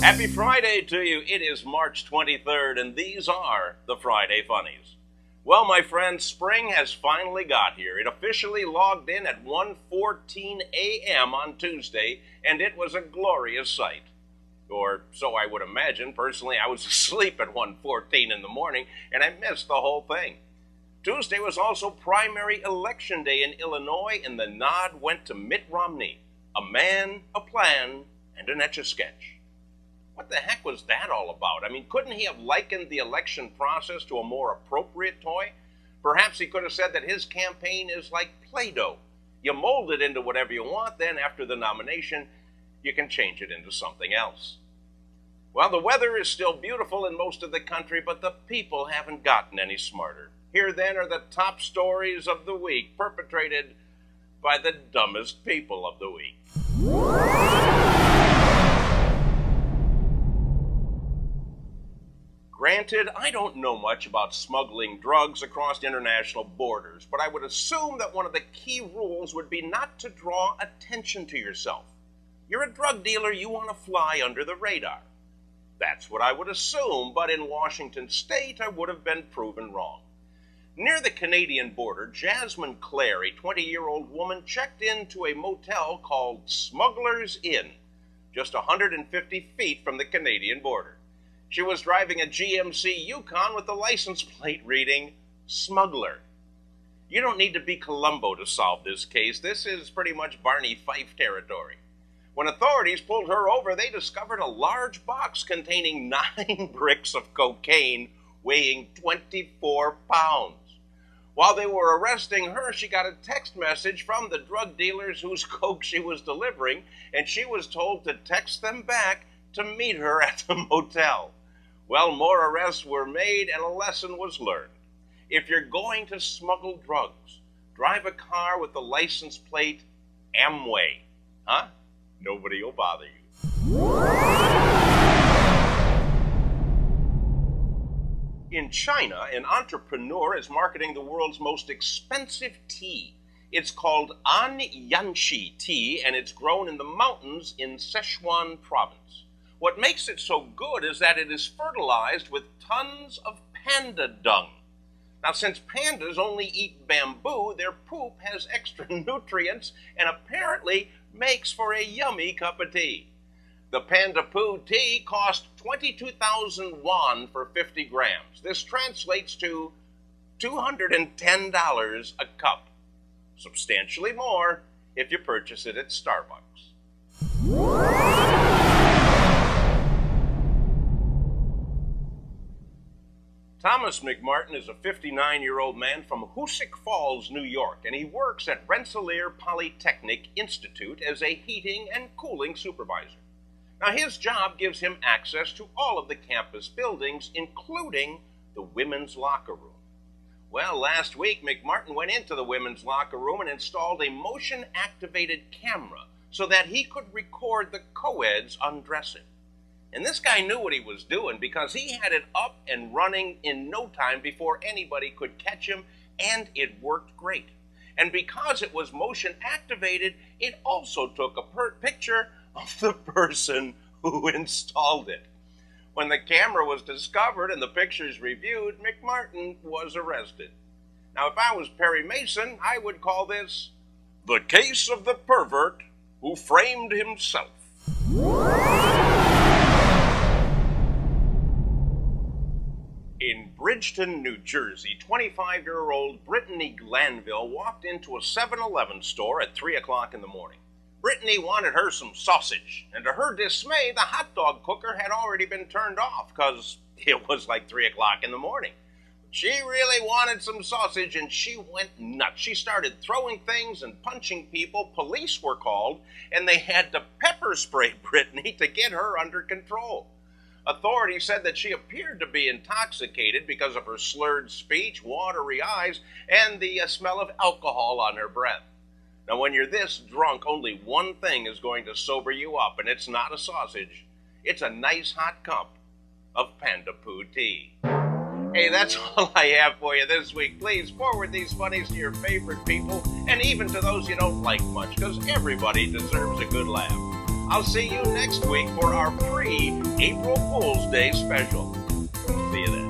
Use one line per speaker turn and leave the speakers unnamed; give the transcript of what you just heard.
Happy Friday to you. It is March 23rd, and these are the Friday Funnies. Well, my friends, spring has finally got here. It officially logged in at 1:14 a.m. on Tuesday, and it was a glorious sight. Or so I would imagine. Personally, I was asleep at 1:14 in the morning, and I missed the whole thing. Tuesday was also primary election day in Illinois, and the nod went to Mitt Romney. A man, a plan, and an Etch-a-Sketch. What the heck was that all about? I mean, couldn't he have likened the election process to a more appropriate toy? Perhaps he could have said that his campaign is like Play-Doh. You mold it into whatever you want, then after the nomination, you can change it into something else. Well, the weather is still beautiful in most of the country, but the people haven't gotten any smarter. Here, then, are the top stories of the week, perpetrated by the dumbest people of the week. Granted, I don't know much about smuggling drugs across international borders, but I would assume that one of the key rules would be not to draw attention to yourself. You're a drug dealer, you want to fly under the radar. That's what I would assume, but in Washington State, I would have been proven wrong. Near the Canadian border, Jasmine Clare, a 20-year-old woman, checked into a motel called Smuggler's Inn, just 150 feet from the Canadian border. She was driving a GMC Yukon with the license plate reading Smuggler. You don't need to be Columbo to solve this case. This is pretty much Barney Fife territory. When authorities pulled her over, they discovered a large box containing 9 bricks of cocaine weighing 24 pounds. While they were arresting her, she got a text message from the drug dealers whose coke she was delivering, and she was told to text them back to meet her at the motel. Well, more arrests were made and a lesson was learned. If you're going to smuggle drugs, drive a car with the license plate Amway. Huh? Nobody will bother you. In China, an entrepreneur is marketing the world's most expensive tea. It's called Anyanshi tea, and it's grown in the mountains in Sichuan province. What makes it so good is that it is fertilized with tons of panda dung. Now, since pandas only eat bamboo, their poop has extra nutrients and apparently makes for a yummy cup of tea. The panda poo tea cost 22,000 won for 50 grams. This translates to $210 a cup. Substantially more if you purchase it at Starbucks. Thomas McMartin is a 59-year-old man from Hoosick Falls, New York, and he works at Rensselaer Polytechnic Institute as a heating and cooling supervisor. Now, his job gives him access to all of the campus buildings, including the women's locker room. Well, last week, McMartin went into the women's locker room and installed a motion-activated camera so that he could record the co-eds undressing. And this guy knew what he was doing because he had it up and running in no time before anybody could catch him, and it worked great. And because it was motion activated, it also took a picture of the person who installed it. When the camera was discovered and the pictures reviewed, McMartin was arrested. Now, if I was Perry Mason, I would call this the case of the pervert who framed himself. In Bridgeton, New Jersey, 25-year-old Brittany Glanville walked into a 7-Eleven store at 3 o'clock in the morning. Brittany wanted her some sausage, and to her dismay, the hot dog cooker had already been turned off because it was like 3 o'clock in the morning. She really wanted some sausage, and she went nuts. She started throwing things and punching people. Police were called, and they had to pepper spray Brittany to get her under control. Authorities said that she appeared to be intoxicated because of her slurred speech, watery eyes, and the smell of alcohol on her breath. Now, when you're this drunk, only one thing is going to sober you up, and it's not a sausage. It's a nice hot cup of panda poo tea. Hey, that's all I have for you this week. Please forward these funnies to your favorite people, and even to those you don't like much, because everybody deserves a good laugh. I'll see you next week for our free April Fool's Day special. See you then.